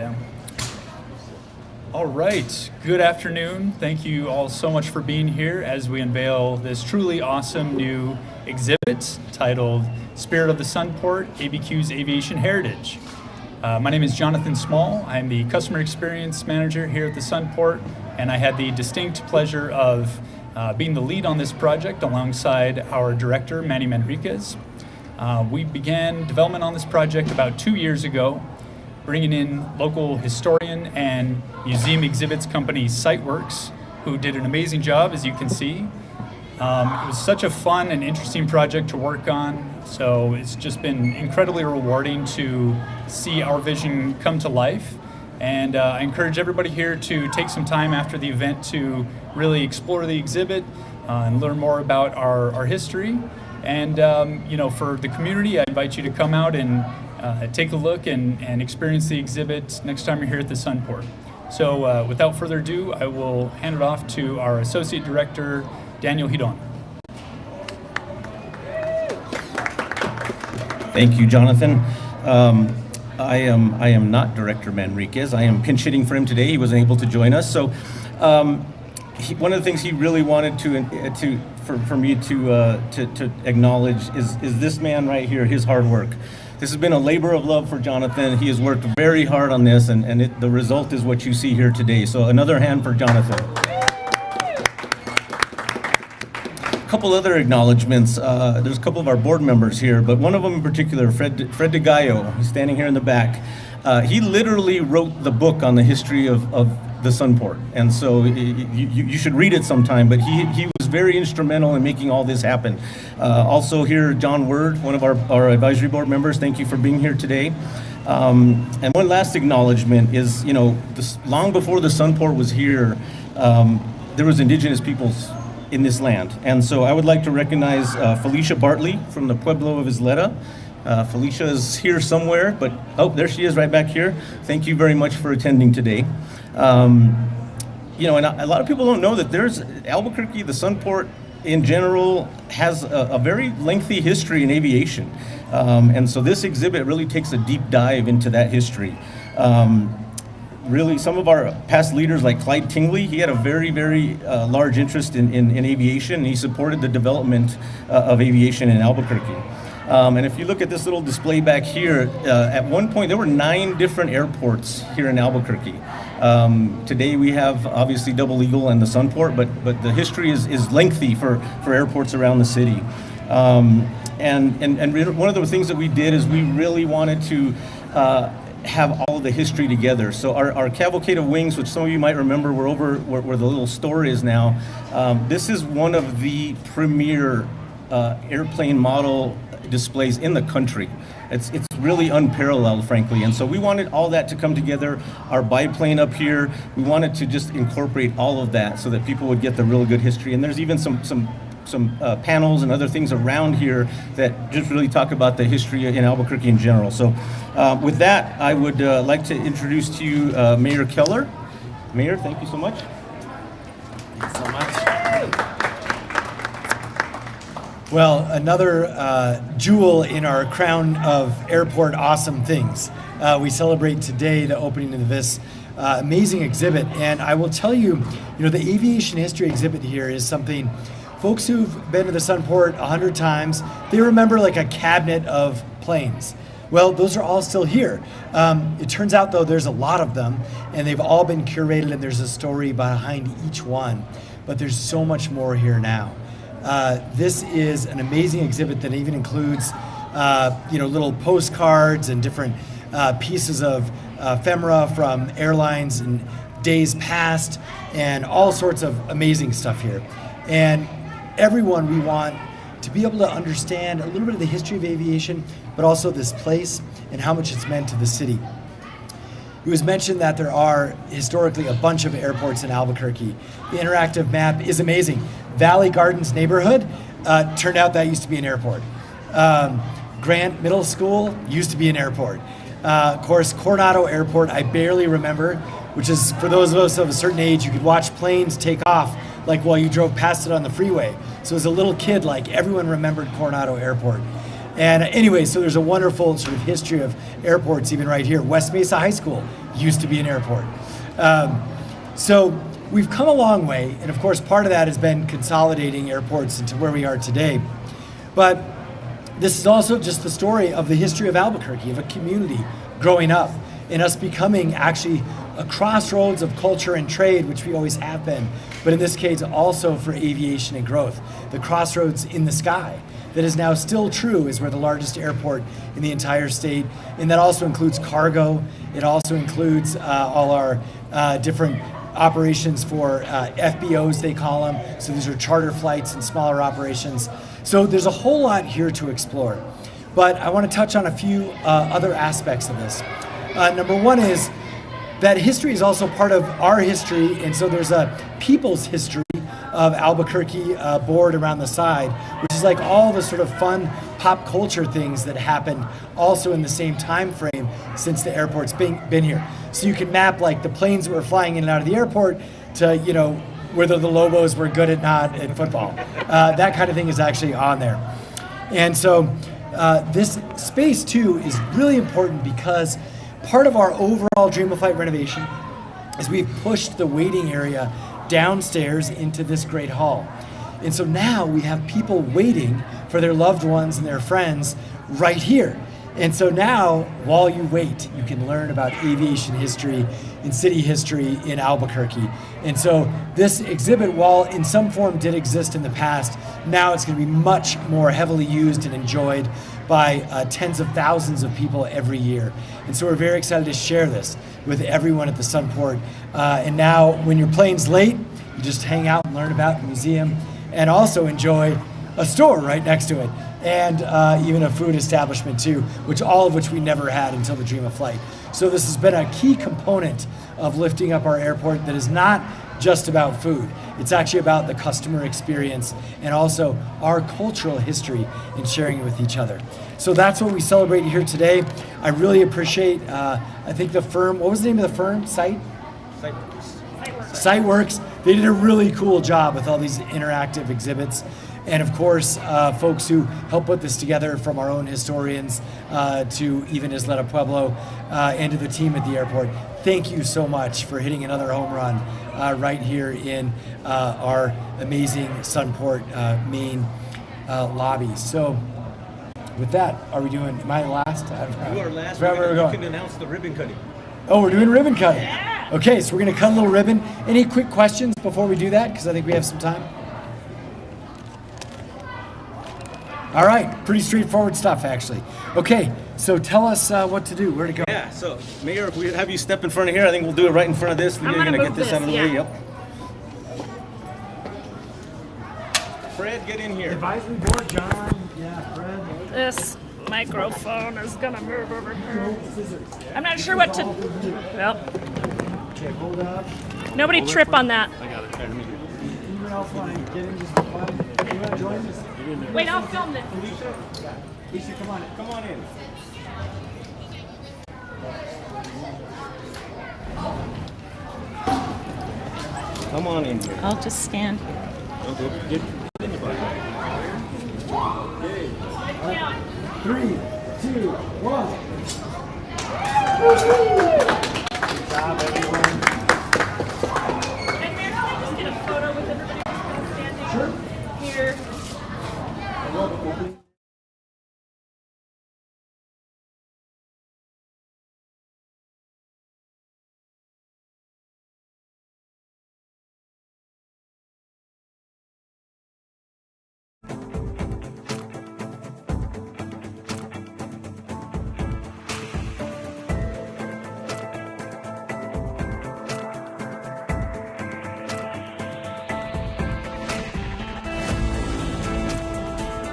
down. All right, good afternoon. Thank you all so much for being here as we unveil this truly awesome new exhibit titled Spirit of the Sunport, ABQ's Aviation Heritage. My name is Jonathan Small. I'm the Customer Experience Manager here at the Sunport, and I had the distinct pleasure of being the lead on this project alongside our director, Manny Manriquez. We began development on this project about 2 years ago, bringing in local historian and museum exhibits company Siteworks, who did an amazing job, as you can see. It was such a fun and interesting project to work on, so it's just been incredibly rewarding to see our vision come to life. And I encourage everybody here to take some time after the event to really explore the exhibit and learn more about our history. And for the community, I invite you to come out and take a look and experience the exhibit next time you're here at the Sunport. So without further ado, I will hand it off to our Associate Director, Daniel Hidon. Thank you, Jonathan. I am not Director Manriquez. I am pinch hitting for him today. He wasn't able to join us. So one of the things he really wanted for me to acknowledge is this man right here, his hard work. This has been a labor of love for Jonathan. He has worked very hard on this, and the result is what you see here today. So another hand for Jonathan. A couple other acknowledgements. There's a couple of our board members here, but one of them in particular, Fred DeGaio, he's standing here in the back. He literally wrote the book on the history of the Sunport, and so you should read it sometime, but he was very instrumental in making all this happen. Also here, John Word, one of our advisory board members, thank you for being here today. And one last acknowledgement is, long before the Sunport was here, there was Indigenous peoples in this land. And so I would like to recognize Felicia Bartley from the Pueblo of Isleta. Felicia is here somewhere, but there she is right back here. Thank you very much for attending today. And a lot of people don't know that there's Albuquerque, the Sunport in general, has a very lengthy history in aviation. And so this exhibit really takes a deep dive into that history. Really, some of our past leaders like Clyde Tingley, he had a very, very large interest in aviation, and he supported the development of aviation in Albuquerque. And if you look at this little display back here, at one point there were 9 different airports here in Albuquerque. Today we have obviously Double Eagle and the Sunport, but the history is lengthy for airports around the city. And one of the things that we did is we really wanted to have all of the history together. So our cavalcade of wings, which some of you might remember, were over where the little store is now. This is one of the premier airplane model displays in the country. It's really unparalleled, frankly. And so we wanted all that to come together. Our biplane up here, we wanted to just incorporate all of that so that people would get the real good history. And there's even some panels and other things around here that just really talk about the history in Albuquerque in general. So with that, I would like to introduce to you Mayor Keller. Mayor, thank you so much. Thanks so much. Well, another jewel in our crown of airport awesome things. We celebrate today the opening of this amazing exhibit, and I will tell you, the aviation history exhibit here is something folks who've been to the Sunport 100 times, they remember like a cabinet of planes. Well, those are all still here. It turns out, though, there's a lot of them, and they've all been curated, and there's a story behind each one. But there's so much more here now. This is an amazing exhibit that even includes, little postcards and different pieces of ephemera from airlines and days past, and all sorts of amazing stuff here. And everyone, we want to be able to understand a little bit of the history of aviation, but also this place and how much it's meant to the city. It was mentioned that there are historically a bunch of airports in Albuquerque. The interactive map is amazing. Valley Gardens neighborhood, turned out that used to be an airport. Grant Middle School used to be an airport. Of course, Coronado Airport, I barely remember, which is, for those of us of a certain age, you could watch planes take off like while you drove past it on the freeway. So as a little kid, like everyone remembered Coronado Airport. And anyway, so there's a wonderful sort of history of airports even right here. West Mesa High School used to be an airport. So we've come a long way, and of course part of that has been consolidating airports into where we are today. But this is also just the story of the history of Albuquerque, of a community growing up, and us becoming actually a crossroads of culture and trade, which we always have been, but in this case also for aviation and growth. The crossroads in the sky that is now still true is we're the largest airport in the entire state, and that also includes cargo. It also includes all our different operations for FBOs, they call them. So these are charter flights and smaller operations. So there's a whole lot here to explore. But I want to touch on a few other aspects of this. Number one is that history is also part of our history, and so there's a people's history of Albuquerque board around the side, which is like all the sort of fun pop culture things that happened also in the same time frame since the airport's been here. So you can map like the planes that were flying in and out of the airport to, you know, whether the Lobos were good at not at football. That kind of thing is actually on there. And so this space too is really important because part of our overall Dream of Flight renovation is we've pushed the waiting area downstairs into this great hall. And so now we have people waiting for their loved ones and their friends right here. And so now, while you wait, you can learn about aviation history and city history in Albuquerque. And so this exhibit, while in some form did exist in the past, now it's going to be much more heavily used and enjoyed by tens of thousands of people every year. And so we're very excited to share this with everyone at the Sunport. And now, when your plane's late, you just hang out and learn about the museum and also enjoy a store right next to it. And even a food establishment too, all of which we never had until the Dream of Flight. So this has been a key component of lifting up our airport that is not just about food. It's actually about the customer experience and also our cultural history and sharing it with each other. So that's what we celebrate here today. I really appreciate, I think the firm, what was the name of the firm? Sightworks. They did a really cool job with all these interactive exhibits. And of course, folks who helped put this together, from our own historians to even Isleta Pueblo and to the team at the airport. Thank you so much for hitting another home run right here in our amazing Sunport main lobby. So with that, am I last? You are last. You can announce the ribbon cutting. Oh, we're doing ribbon cutting. Yeah. Okay, so we're going to cut a little ribbon. Any quick questions before we do that? Because I think we have some time. All right, pretty straightforward stuff, actually. Okay, so tell us what to do, where to go. Yeah, so Mayor, if we have you step in front of here, I think we'll do it right in front of this. You're gonna get this out of the way. Yep. Fred, get in here. Advisory board, John. Yeah, Fred. This microphone is gonna move over here. I'm not sure what to. Well, Okay, hold up. nobody trip on that. I got it. Anyone else want to get in just for fun? You want to join us? Wait, I'll film it. Lisa, come on in. Come on in here. I'll just stand. Get 3, 2, 1. Good job, everyone.